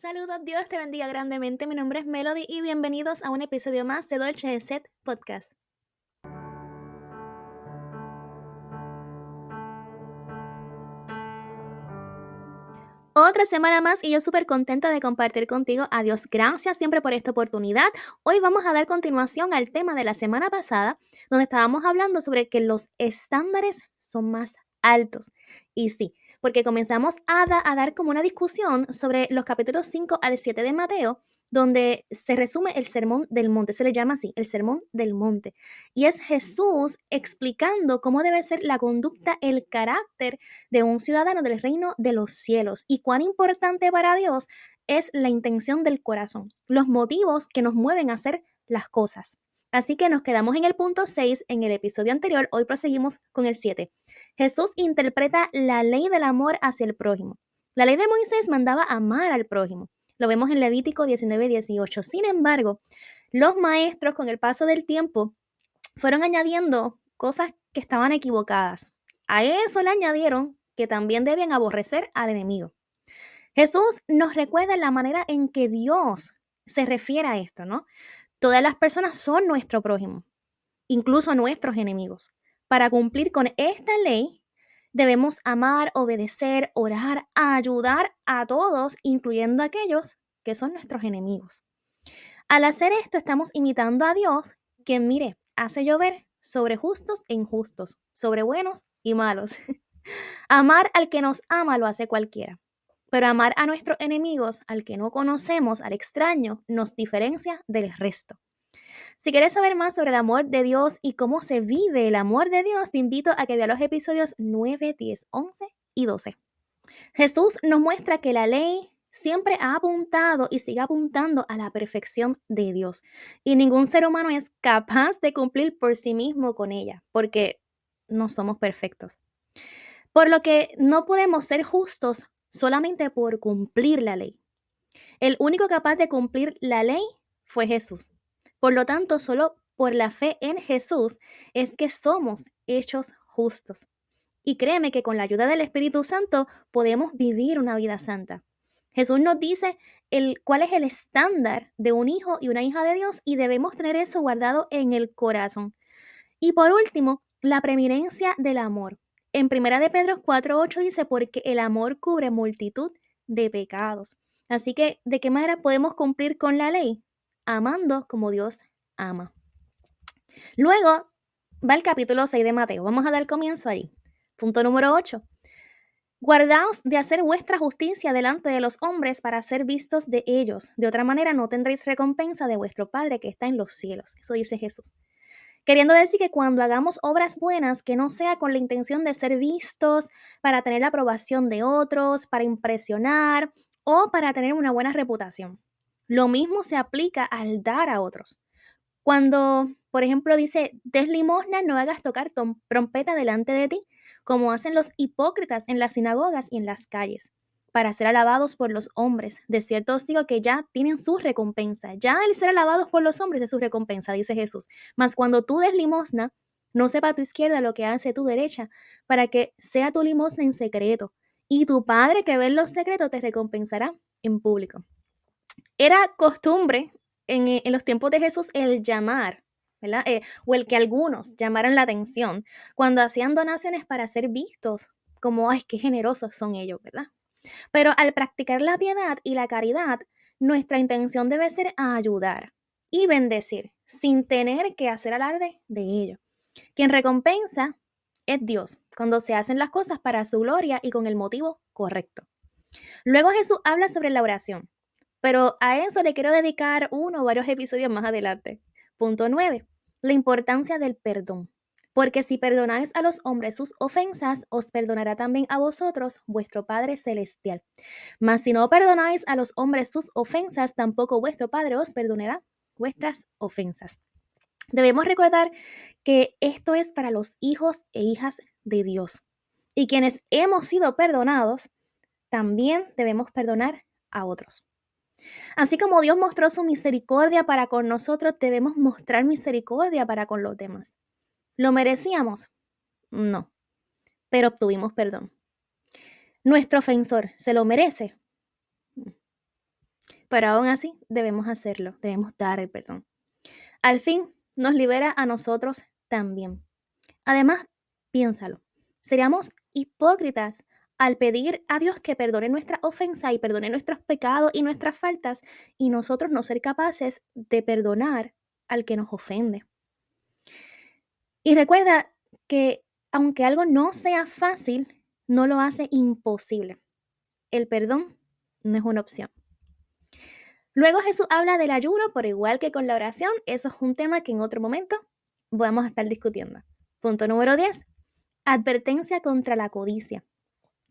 Saludos, Dios te bendiga grandemente. Mi nombre es Melody y bienvenidos a un episodio más de Dolce de Set Podcast. Otra semana más y yo súper contenta de compartir contigo. Adiós, gracias siempre por esta oportunidad. Hoy vamos a dar continuación al tema de la semana pasada, donde estábamos hablando sobre que los estándares son más altos. Y sí, porque comenzamos a dar como una discusión sobre los capítulos 5 al 7 de Mateo, donde se resume el sermón del monte, se le llama así, el sermón del monte. Y es Jesús explicando cómo debe ser la conducta, el carácter de un ciudadano del reino de los cielos y cuán importante para Dios es la intención del corazón, los motivos que nos mueven a hacer las cosas. Así que nos quedamos en el punto 6 en el episodio anterior, hoy proseguimos con el 7. Jesús interpreta la ley del amor hacia el prójimo. La ley de Moisés mandaba amar al prójimo. Lo vemos en Levítico 19:18. Sin embargo, los maestros con el paso del tiempo fueron añadiendo cosas que estaban equivocadas. A eso le añadieron que también deben aborrecer al enemigo. Jesús nos recuerda la manera en que Dios se refiere a esto, ¿no? Todas las personas son nuestro prójimo, incluso nuestros enemigos. Para cumplir con esta ley, debemos amar, obedecer, orar, ayudar a todos, incluyendo a aquellos que son nuestros enemigos. Al hacer esto, estamos imitando a Dios, quien, mire, hace llover sobre justos e injustos, sobre buenos y malos. Amar al que nos ama lo hace cualquiera, pero amar a nuestros enemigos, al que no conocemos, al extraño, nos diferencia del resto. Si quieres saber más sobre el amor de Dios y cómo se vive el amor de Dios, te invito a que veas los episodios 9, 10, 11 y 12. Jesús nos muestra que la ley siempre ha apuntado y sigue apuntando a la perfección de Dios. Y ningún ser humano es capaz de cumplir por sí mismo con ella, porque no somos perfectos. Por lo que no podemos ser justos solamente por cumplir la ley. El único capaz de cumplir la ley fue Jesús. Por lo tanto, solo por la fe en Jesús es que somos hechos justos. Y créeme que con la ayuda del Espíritu Santo podemos vivir una vida santa. Jesús nos dice cuál es el estándar de un hijo y una hija de Dios y debemos tener eso guardado en el corazón. Y por último, la preeminencia del amor. En Primera de Pedro 4:8 dice, porque el amor cubre multitud de pecados. Así que, ¿de qué manera podemos cumplir con la ley? Amando como Dios ama. Luego va el capítulo 6 de Mateo. Vamos a dar comienzo ahí. Punto número 8. Guardaos de hacer vuestra justicia delante de los hombres para ser vistos de ellos. De otra manera no tendréis recompensa de vuestro Padre que está en los cielos. Eso dice Jesús. Queriendo decir que cuando hagamos obras buenas, que no sea con la intención de ser vistos, para tener la aprobación de otros, para impresionar o para tener una buena reputación. Lo mismo se aplica al dar a otros. Cuando, por ejemplo, dice, des limosna, no hagas tocar trompeta delante de ti, como hacen los hipócritas en las sinagogas y en las calles, para ser alabados por los hombres. De cierto os digo que ya tienen su recompensa. Ya el ser alabados por los hombres es su recompensa, dice Jesús. Mas cuando tú des limosna, no sepa tu izquierda lo que hace tu derecha, para que sea tu limosna en secreto. Y tu Padre que ve en los secretos te recompensará en público. Era costumbre en los tiempos de Jesús el llamar, ¿verdad? O el que algunos llamaran la atención cuando hacían donaciones para ser vistos como, ay, qué generosos son ellos, ¿verdad? Pero al practicar la piedad y la caridad, nuestra intención debe ser ayudar y bendecir sin tener que hacer alarde de ello. Quien recompensa es Dios cuando se hacen las cosas para su gloria y con el motivo correcto. Luego Jesús habla sobre la oración, pero a eso le quiero dedicar uno o varios episodios más adelante. Punto 9. La importancia del perdón. Porque si perdonáis a los hombres sus ofensas, os perdonará también a vosotros vuestro Padre Celestial. Mas si no perdonáis a los hombres sus ofensas, tampoco vuestro Padre os perdonará vuestras ofensas. Debemos recordar que esto es para los hijos e hijas de Dios. Y quienes hemos sido perdonados, también debemos perdonar a otros. Así como Dios mostró su misericordia para con nosotros, debemos mostrar misericordia para con los demás. ¿Lo merecíamos? No, pero obtuvimos perdón. ¿Nuestro ofensor se lo merece? pero aún así debemos hacerlo, debemos dar el perdón. Al fin, nos libera a nosotros también. Además, piénsalo, seríamos hipócritas al pedir a Dios que perdone nuestra ofensa y perdone nuestros pecados y nuestras faltas y nosotros no ser capaces de perdonar al que nos ofende. Y recuerda que aunque algo no sea fácil, no lo hace imposible. El perdón no es una opción. Luego Jesús habla del ayuno, por igual que con la oración. Eso es un tema que en otro momento vamos a estar discutiendo. Punto número 10. Advertencia contra la codicia.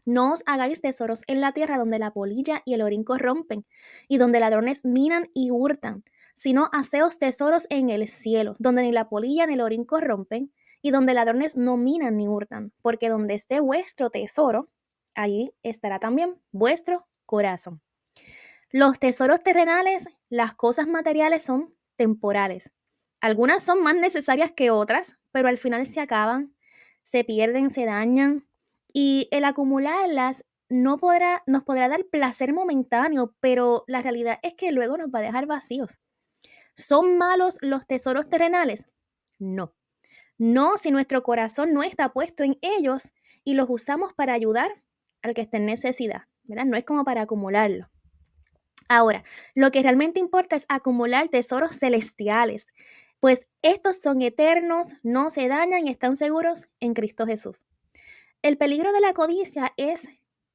No os hagáis tesoros en la tierra donde la polilla y el orín corrompen, y donde ladrones minan y hurtan, sino haceos tesoros en el cielo, donde ni la polilla ni el orín corrompen, y donde ladrones no minan ni hurtan, porque donde esté vuestro tesoro, allí estará también vuestro corazón. Los tesoros terrenales, las cosas materiales son temporales. Algunas son más necesarias que otras, pero al final se acaban, se pierden, se dañan y el acumularlas nos podrá dar placer momentáneo, pero la realidad es que luego nos va a dejar vacíos. ¿Son malos los tesoros terrenales? No. No si nuestro corazón no está puesto en ellos y los usamos para ayudar al que esté en necesidad, ¿verdad? No es como para acumularlo. Ahora, lo que realmente importa es acumular tesoros celestiales, pues estos son eternos, no se dañan y están seguros en Cristo Jesús. El peligro de la codicia es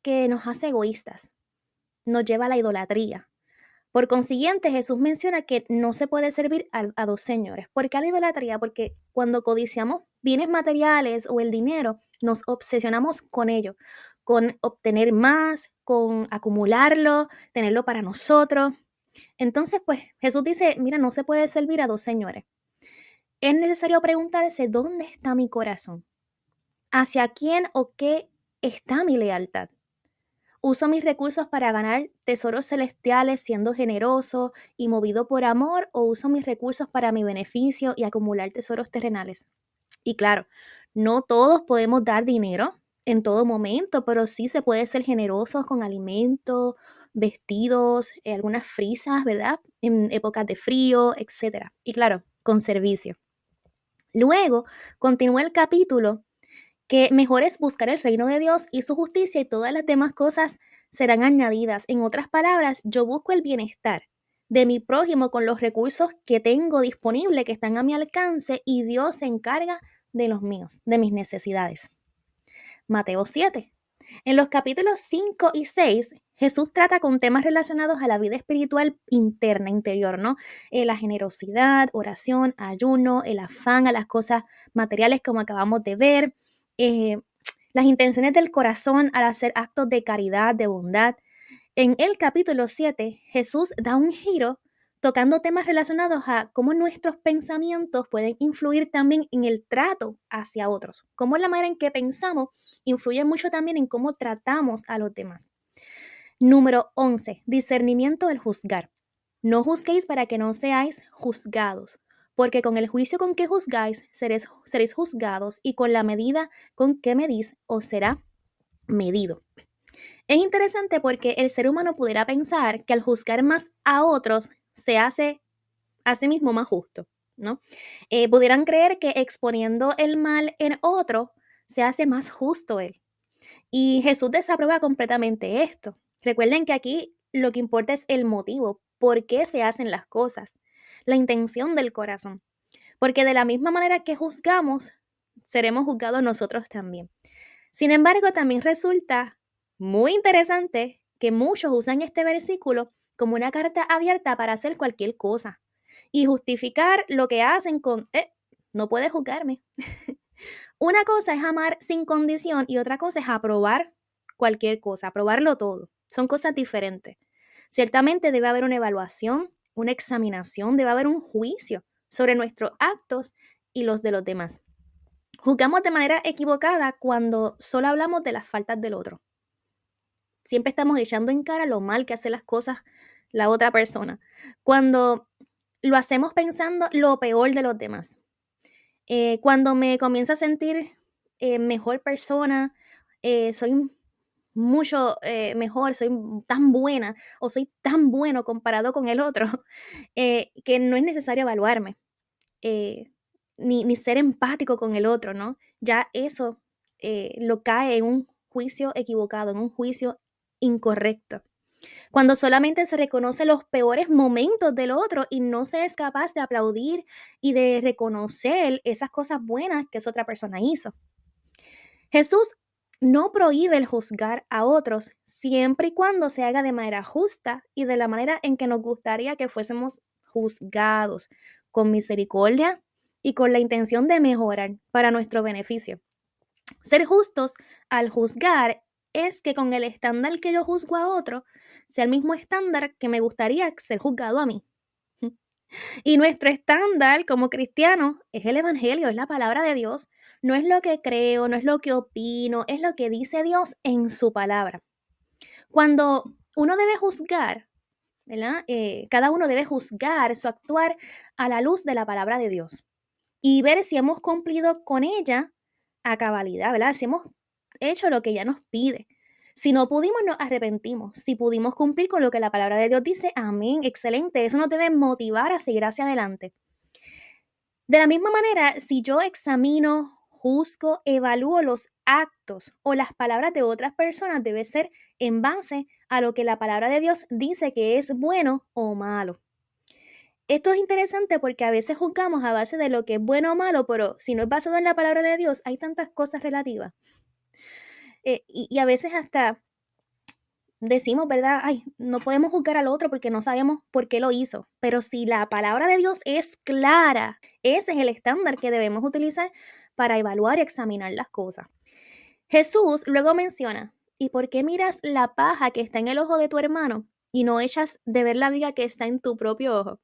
que nos hace egoístas, nos lleva a la idolatría. Por consiguiente, Jesús menciona que no se puede servir a dos señores. ¿Por qué la idolatría? Porque cuando codiciamos bienes materiales o el dinero, nos obsesionamos con ello, con obtener más, con acumularlo, tenerlo para nosotros. Entonces, pues Jesús dice, mira, no se puede servir a dos señores. Es necesario preguntarse, ¿dónde está mi corazón? ¿Hacia quién o qué está mi lealtad? ¿Uso mis recursos para ganar tesoros celestiales siendo generoso y movido por amor o uso mis recursos para mi beneficio y acumular tesoros terrenales? Y claro, no todos podemos dar dinero en todo momento, pero sí se puede ser generosos con alimentos, vestidos, algunas frisas, ¿verdad? En épocas de frío, etcétera. Y claro, con servicio. Luego, continúa el capítulo que mejor es buscar el reino de Dios y su justicia y todas las demás cosas serán añadidas. En otras palabras, yo busco el bienestar de mi prójimo con los recursos que tengo disponibles, que están a mi alcance, y Dios se encarga de los míos, de mis necesidades. Mateo 7. En los capítulos 5 y 6, Jesús trata con temas relacionados a la vida espiritual interna, interior, ¿no? La generosidad, oración, ayuno, el afán a las cosas materiales como acabamos de ver, eh, las intenciones del corazón al hacer actos de caridad, de bondad. En el capítulo 7, Jesús da un giro tocando temas relacionados a cómo nuestros pensamientos pueden influir también en el trato hacia otros, cómo la manera en que pensamos influye mucho también en cómo tratamos a los demás. Número 11. Discernimiento del juzgar. No juzguéis para que no seáis juzgados, porque con el juicio con que juzgáis seréis juzgados y con la medida con que medís os será medido. Es interesante porque el ser humano pudiera pensar que al juzgar más a otros se hace a sí mismo más justo, ¿no? Pudieran creer que exponiendo el mal en otro se hace más justo él. Y Jesús desaprueba completamente esto. Recuerden que aquí lo que importa es el motivo, por qué se hacen las cosas, la intención del corazón. Porque de la misma manera que juzgamos, seremos juzgados nosotros también. Sin embargo, también resulta muy interesante que muchos usan este versículo como una carta abierta para hacer cualquier cosa y justificar lo que hacen con, no puedes juzgarme. Una cosa es amar sin condición y otra cosa es aprobar cualquier cosa, aprobarlo todo. Son cosas diferentes. Ciertamente debe haber una evaluación, una examinación, debe haber un juicio sobre nuestros actos y los de los demás. Juzgamos de manera equivocada cuando solo hablamos de las faltas del otro. Siempre estamos echando en cara lo mal que hace las cosas la otra persona. Cuando lo hacemos pensando lo peor de los demás. Cuando me comienzo a sentir mejor persona, soy mucho mejor, soy tan buena o soy tan bueno comparado con el otro, que no es necesario evaluarme, eh, ni ser empático con el otro, ¿no? Ya eso lo cae en un juicio equivocado, en un juicio incorrecto. Cuando solamente se reconoce los peores momentos del otro y no se es capaz de aplaudir y de reconocer esas cosas buenas que esa otra persona hizo. Jesús no prohíbe el juzgar a otros siempre y cuando se haga de manera justa y de la manera en que nos gustaría que fuésemos juzgados, con misericordia y con la intención de mejorar para nuestro beneficio. Ser justos al juzgar es que con el estándar que yo juzgo a otro sea el mismo estándar que me gustaría ser juzgado a mí. Y nuestro estándar como cristianos es el Evangelio, es la palabra de Dios. No es lo que creo, no es lo que opino, es lo que dice Dios en su palabra. Cuando uno debe juzgar, ¿verdad? Cada uno debe juzgar su actuar a la luz de la palabra de Dios y ver si hemos cumplido con ella a cabalidad, ¿verdad? Si hemos hecho lo que ella nos pide. Si no pudimos, nos arrepentimos. Si pudimos cumplir con lo que la palabra de Dios dice, amén, excelente. Eso nos debe motivar a seguir hacia adelante. De la misma manera, si yo examino, juzgo, evalúo los actos o las palabras de otras personas, debe ser en base a lo que la palabra de Dios dice que es bueno o malo. Esto es interesante porque a veces juzgamos a base de lo que es bueno o malo, pero si no es basado en la palabra de Dios, hay tantas cosas relativas. Y a veces hasta decimos, ¿verdad? Ay, no podemos juzgar al otro porque no sabemos por qué lo hizo. Pero si la palabra de Dios es clara, ese es el estándar que debemos utilizar para evaluar y examinar las cosas. Jesús luego menciona, ¿y por qué miras la paja que está en el ojo de tu hermano y no echas de ver la viga que está en tu propio ojo?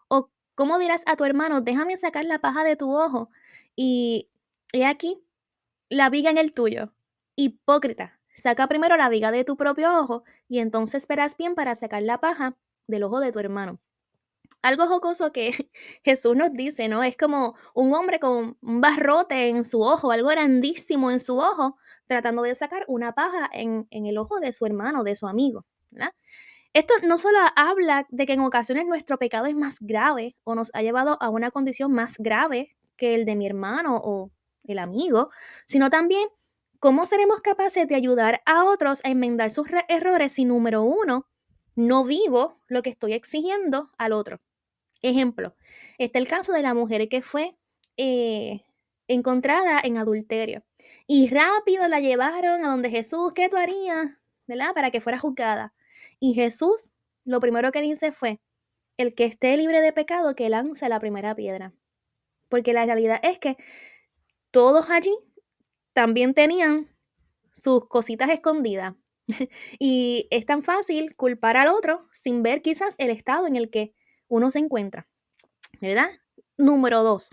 ¿O cómo dirás a tu hermano, déjame sacar la paja de tu ojo y he aquí la viga en el tuyo? Hipócrita, saca primero la viga de tu propio ojo y entonces verás bien para sacar la paja del ojo de tu hermano. Algo jocoso que Jesús nos dice, ¿no? Es como un hombre con un barrote en su ojo, algo grandísimo en su ojo, tratando de sacar una paja en el ojo de su hermano, de su amigo, ¿verdad? Esto no solo habla de que en ocasiones nuestro pecado es más grave o nos ha llevado a una condición más grave que el de mi hermano o el amigo, sino también cómo seremos capaces de ayudar a otros a enmendar sus errores si, número uno, no vivo lo que estoy exigiendo al otro. Ejemplo, está el caso de la mujer que fue eh, encontrada en adulterio y rápido la llevaron a donde Jesús, ¿qué tú harías? ¿Verdad? Para que fuera juzgada. Y Jesús lo primero que dice fue, el que esté libre de pecado, que lance la primera piedra. Porque la realidad es que todos allí también tenían sus cositas escondidas. Y es tan fácil culpar al otro sin ver quizás el estado en el que uno se encuentra, ¿verdad? Número dos,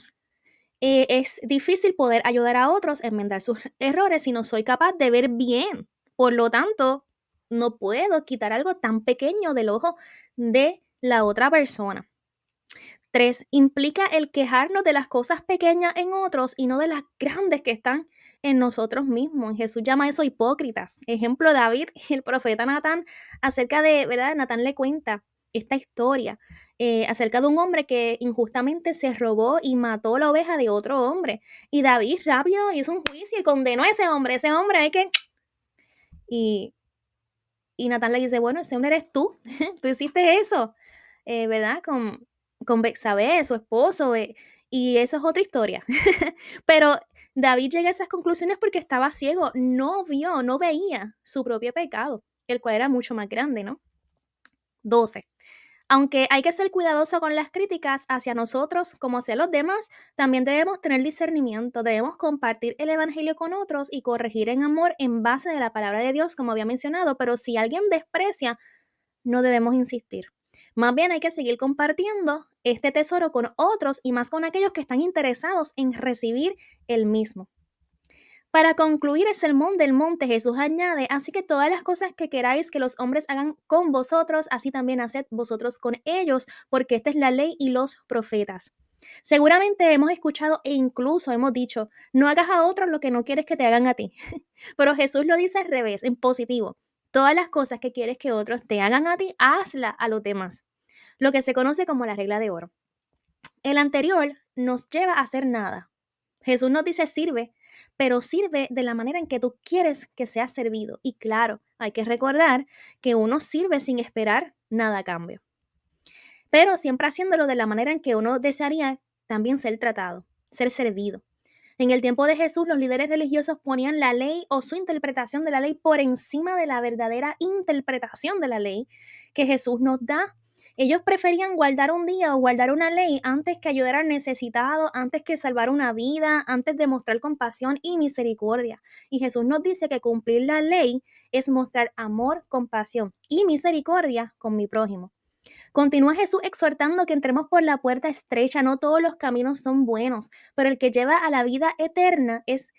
es difícil poder ayudar a otros a enmendar sus errores si no soy capaz de ver bien. Por lo tanto, no puedo quitar algo tan pequeño del ojo de la otra persona. 3, implica el quejarnos de las cosas pequeñas en otros y no de las grandes que están en nosotros mismos. Jesús llama eso hipócritas. Ejemplo, David y el profeta Natán, acerca de, ¿verdad? Natán le cuenta esta historia acerca de un hombre que injustamente se robó y mató la oveja de otro hombre. Y David rápido hizo un juicio y condenó a ese hombre. Ese hombre hay que... Y, y Natán le dice, bueno, ese hombre eres tú. Tú hiciste eso, ¿verdad? Con Bexabé, su esposo. Y eso es otra historia. Pero David llega a esas conclusiones porque estaba ciego. No vio, no veía su propio pecado, el cual era mucho más grande, ¿no? 12. Aunque hay que ser cuidadoso con las críticas hacia nosotros como hacia los demás, también debemos tener discernimiento, debemos compartir el Evangelio con otros y corregir en amor en base de la palabra de Dios, como había mencionado, pero si alguien desprecia, no debemos insistir. Más bien hay que seguir compartiendo este tesoro con otros y más con aquellos que están interesados en recibir el mismo. Para concluir el sermón del monte, Jesús añade, así que todas las cosas que queráis que los hombres hagan con vosotros, así también haced vosotros con ellos, porque esta es la ley y los profetas. Seguramente hemos escuchado e incluso hemos dicho, no hagas a otros lo que no quieres que te hagan a ti. Pero Jesús lo dice al revés, en positivo. Todas las cosas que quieres que otros te hagan a ti, hazlas a los demás. Lo que se conoce como la regla de oro. El anterior nos lleva a hacer nada. Jesús nos dice sirve, pero sirve de la manera en que tú quieres que sea servido. Y claro, hay que recordar que uno sirve sin esperar nada a cambio, pero siempre haciéndolo de la manera en que uno desearía también ser tratado, ser servido. En el tiempo de Jesús, los líderes religiosos ponían la ley o su interpretación de la ley por encima de la verdadera interpretación de la ley que Jesús nos da. Ellos preferían guardar un día o guardar una ley antes que ayudar al necesitado, antes que salvar una vida, antes de mostrar compasión y misericordia. Y Jesús nos dice que cumplir la ley es mostrar amor, compasión y misericordia con mi prójimo. Continúa Jesús exhortando que entremos por la puerta estrecha, no todos los caminos son buenos, pero el que lleva a la vida eterna es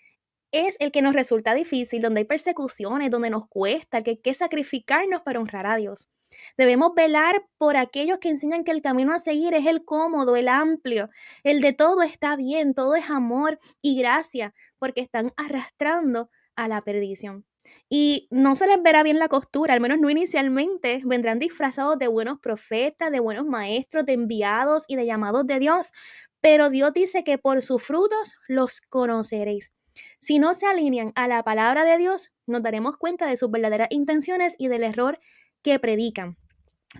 el que nos resulta difícil, donde hay persecuciones, donde nos cuesta, que hay que sacrificarnos para honrar a Dios. Debemos velar por aquellos que enseñan que el camino a seguir es el cómodo, el amplio, el de todo está bien, todo es amor y gracia, porque están arrastrando a la perdición. Y no se les verá bien la costura, al menos no inicialmente. Vendrán disfrazados de buenos profetas, de buenos maestros, de enviados y de llamados de Dios. Pero Dios dice que por sus frutos los conoceréis. Si no se alinean a la palabra de Dios, nos daremos cuenta de sus verdaderas intenciones y del error que predican.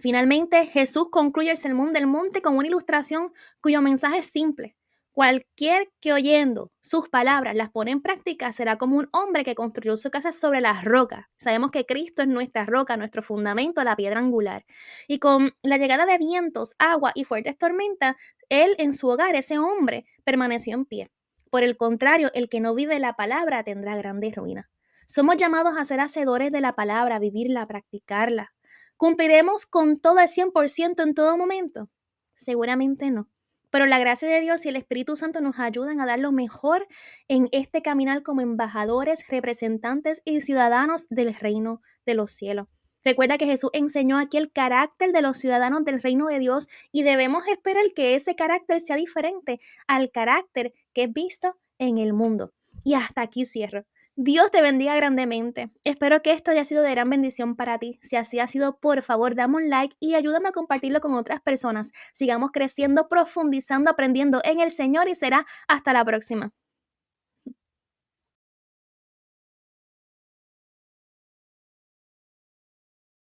Finalmente, Jesús concluye el Sermón del Monte con una ilustración cuyo mensaje es simple. Cualquier que oyendo sus palabras las pone en práctica será como un hombre que construyó su casa sobre las rocas. Sabemos que Cristo es nuestra roca, nuestro fundamento, la piedra angular. Y con la llegada de vientos, agua y fuertes tormentas, él en su hogar, ese hombre, permaneció en pie. Por el contrario, el que no vive la palabra tendrá grandes ruinas. Somos llamados a ser hacedores de la palabra, a vivirla, a practicarla. ¿Cumpliremos con todo al 100% en todo momento? Seguramente no. Pero la gracia de Dios y el Espíritu Santo nos ayudan a dar lo mejor en este caminar como embajadores, representantes y ciudadanos del reino de los cielos. Recuerda que Jesús enseñó aquí el carácter de los ciudadanos del reino de Dios y debemos esperar que ese carácter sea diferente al carácter que es visto en el mundo. Y hasta aquí cierro. Dios te bendiga grandemente. Espero que esto haya sido de gran bendición para ti. Si así ha sido, por favor, dame un like y ayúdame a compartirlo con otras personas. Sigamos creciendo, profundizando, aprendiendo en el Señor y será hasta la próxima.